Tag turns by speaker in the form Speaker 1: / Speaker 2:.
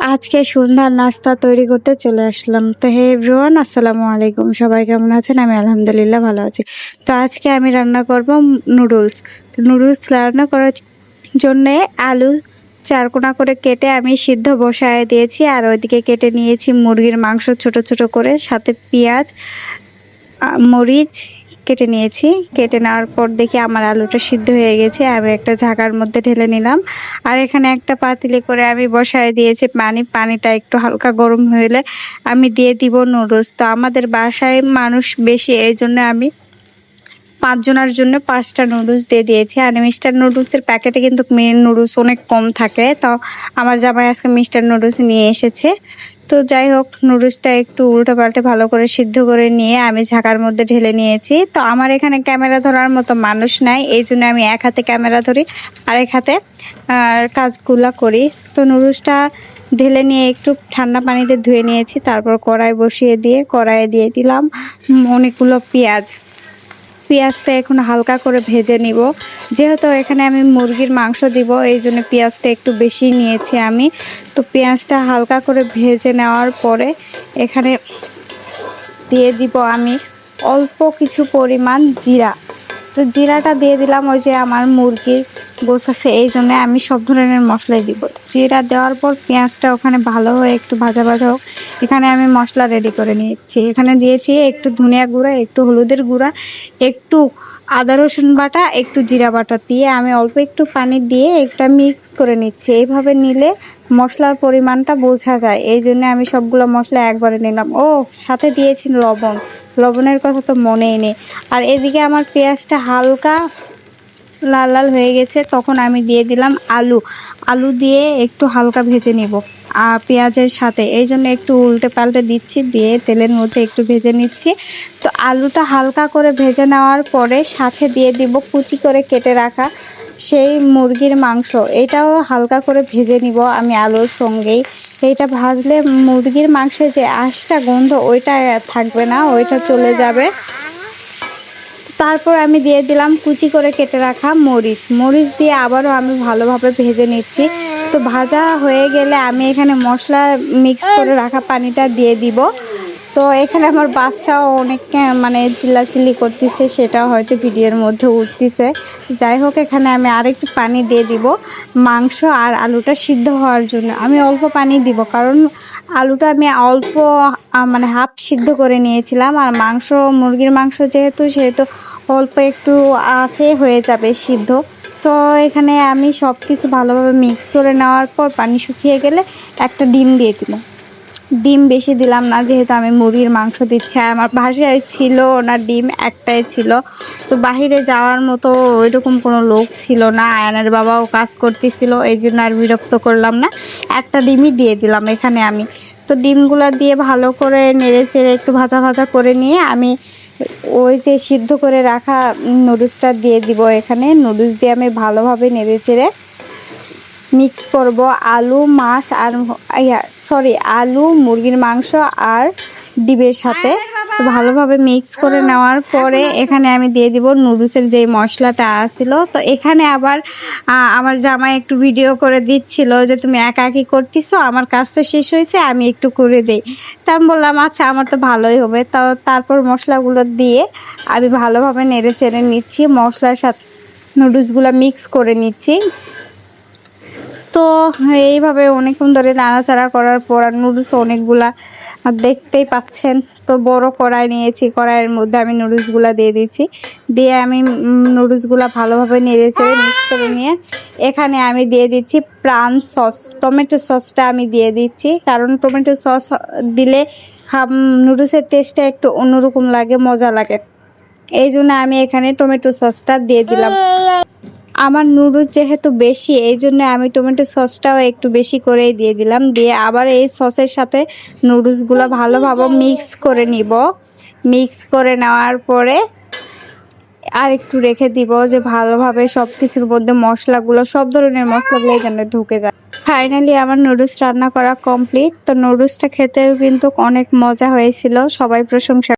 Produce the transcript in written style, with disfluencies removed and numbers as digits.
Speaker 1: আজকে সন্ধ্যার নাস্তা তৈরি করতে চলে আসলাম। তো হে এভরিওয়ান, আসসালামু আলাইকুম। সবাই কেমন আছেন? আমি আলহামদুলিল্লাহ ভালো আছি। তো আজকে আমি রান্না করব নুডলস। তো নুডলস রান্না করার জন্যে আলু চারকোনা করে কেটে আমি সিদ্ধ বসায় দিয়েছি, আর ওইদিকে কেটে নিয়েছি মুরগির মাংস ছোট ছোট করে, সাথে পেঁয়াজ মরিচ কেটে নিয়েছি। কেটে নেওয়ার পর দেখি আমার আলুটা সিদ্ধ হয়ে গেছে, আমি একটা ঝাঁকার মধ্যে ঢেলে নিলাম। আর এখানে একটা পাতিলে করে আমি বসায় দিয়েছি পানিটা একটু হালকা গরম হলে আমি দিয়ে দিব নুডলস। তো আমাদের বাসায় মানুষ বেশি, এই জন্য আমি 5 জনের জন্য 5টা নুডলস দিয়ে দিয়েছি। আর মিস্টার নুডলসের প্যাকেটে কিন্তু নুডলস অনেক কম থাকে, তো আমার জামাই আজকে মিস্টার নুডলস নিয়ে এসেছে। তো যাই হোক, নুডলসটা একটু উল্টো পাল্টে ভালো করে সিদ্ধ করে নিয়ে আমি ঝাঁকার মধ্যে ঢেলে নিয়েছি। তো আমার এখানে ক্যামেরা ধরার মতো মানুষ নাই, এই জন্য আমি এক হাতে ক্যামেরা ধরি, আরেক হাতে কাজগুলা করি। তো নুডলসটা ঢেলে নিয়ে একটু ঠান্ডা পানিতে ধুয়ে নিয়েছি, তারপর কড়াইয়ে দিয়ে দিলাম অনেকগুলো পেঁয়াজটা এখন হালকা করে ভেজে নিব। যেহেতু এখানে আমি মুরগির মাংস দিব, এই জন্য পেঁয়াজটা একটু বেশি নিয়েছি আমি। তো পেঁয়াজটা হালকা করে ভেজে নেওয়ার পরে এখানে দিয়ে দিব আমি অল্প কিছু পরিমাণ জিরা। তো জিরাটা দিয়ে দিলাম, ওই যে আমার মুরগির গোশ আছে, এই জন্য আমি সব ধরনের মশলাই দিব। জিরা দেওয়ার পর পেঁয়াজটা ওখানে ভালো হয়ে একটু ভাজা ভাজা হোক, এখানে আমি মশলা রেডি করে নিচ্ছি। এখানে দিয়েছি একটু ধনিয়া গুঁড়া, একটু হলুদের গুঁড়া, একটু আদা রসুন বাটা, একটু জিরা বাটা দিয়ে আমি অল্প একটু পানি দিয়ে একটা মিক্স করে নিচ্ছি। এইভাবে নিলে মশলার পরিমাণটা বোঝা যায়, এই জন্য আমি সবগুলো মশলা একবারে নিলাম। ও সাথে দিয়েছি লবণের কথা তো মনেই নেই। আর এদিকে আমার পেঁয়াজটা হালকা লাল লাল হয়ে গেছে, তখন আমি দিয়ে দিলাম আলু দিয়ে একটু হালকা ভেজে নিব পেঁয়াজের সাথে, এই জন্য একটু উল্টে পাল্টে দিচ্ছি, দিয়ে তেলের মধ্যে একটু ভেজে নিচ্ছি। তো আলুটা হালকা করে ভেজে নেওয়ার পরে সাথে দিয়ে দিব কুচি করে কেটে রাখা সেই মুরগির মাংস, এটাও হালকা করে ভেজে নিব আমি আলুর সঙ্গেই। এইটা ভাজলে মুরগির মাংসে যে আঁশটা গন্ধ ওইটা থাকবে না, ওইটা চলে যাবে। তারপর আমি দিয়ে দিলাম কুচি করে কেটে রাখা মরিচ দিয়ে আবারও আমি ভালোভাবে ভেজে নিচ্ছি। তো ভাজা হয়ে গেলে আমি এখানে মশলা মিক্স করে রাখা পানিটা দিয়ে দিব। তো এখানে আমার বাচ্চাও অনেক মানে চিল্লাচিল্লি করতেছে, সেটা হয়তো ভিডিওর মধ্যে উঠতেছে। যাই হোক, এখানে আমি আরেকটু পানি দিয়ে দিব মাংস আর আলুটা সিদ্ধ হওয়ার জন্য। আমি অল্প পানি দিব, কারণ আলুটা আমি অল্প মানে হাফ সিদ্ধ করে নিয়েছিলাম, আর মুরগির মাংস সেহেতু অল্প একটু আছে, হয়ে যাবে সিদ্ধ। তো এখানে আমি সব কিছু ভালোভাবে মিক্স করে নেওয়ার পর পানি শুকিয়ে গেলে একটা ডিম দিয়ে দিল। ডিম বেশি দিলাম না, যেহেতু আমি মুরগির মাংস দিচ্ছি। আর আমার বাসায় ছিল না, ডিম একটাই ছিল। তো বাহিরে যাওয়ার মতো ওইরকম কোনো লোক ছিল না, আয়ানের বাবাও কাজ করতেছিল, এই জন্য আর বিরক্ত করলাম না, একটা ডিমই দিয়ে দিলাম এখানে আমি। তো ডিমগুলো দিয়ে ভালো করে নেড়ে চেড়ে একটু ভাজা ভাজা করে নিয়ে আমি ওই যে সিদ্ধ করে রাখা নুডলসটা দিয়ে দিব। এখানে নুডলস দিয়ে আমি ভালোভাবে নেড়ে চেড়ে মিক্স করব আলু মুরগির মাংস আর ডিমের সাথে। তো ভালোভাবে মিক্স করে নেওয়ার পরে এখানে আমি দিয়ে দিব নুডলসের যেই মশলাটা আসছিল। তো এখানে আবার আমার জামাই একটু ভিডিও করে দিচ্ছিল যে তুমি একা একই করতেছো, আমার কাজ তো শেষ হয়েছে, আমি একটু করে দেই। তা আমি বললাম আচ্ছা, আমার তো ভালোই হবে। তারপর মশলাগুলো দিয়ে আমি ভালোভাবে নেড়ে চেড়ে নিচ্ছি, মশলার সাথে নুডলসগুলো মিক্স করে নিচ্ছি। তো এইভাবে অনেকক্ষণ ধরে নাড়াচাড়া করার পর নুডলস অনেকগুলা দেখতেই পাচ্ছেন। তো বড় কড়াই নিয়েছি, কড়াইয়ের মধ্যে আমি নুডলসগুলা দিয়ে দিচ্ছি, দিয়ে আমি নুডলসগুলা ভালোভাবে নেড়ে চেড়ে মিক্স করে নিয়ে এখানে আমি দিয়ে দিচ্ছি প্রাণ সস, টমেটো সসটা আমি দিয়ে দিচ্ছি, কারণ টমেটো সস দিলে নুডলসের টেস্টটা একটু অন্যরকম লাগে, মজা লাগে, এই জন্য আমি এখানে টমেটো সসটা দিয়ে দিলাম। আমার নুডলস যেহেতু বেশি, এই জন্য আমি টমেটো সসটাও একটু বেশি করেই দিয়ে দিলাম। দিয়ে আবার এই সসের সাথে নুডলসগুলো ভালোভাবে মিক্স করে নিব। মিক্স করে নেওয়ার পরে আর একটু রেখে দিব, যে ভালোভাবে সব কিছুর মধ্যে সব ধরনের মশলাগুলো যেন ঢুকে যায়। ফাইনালি আমার নুডলস রান্না করা কমপ্লিট। তো নুডলসটা খেতেও কিন্তু অনেক মজা হয়েছিল, সবাই প্রশংসা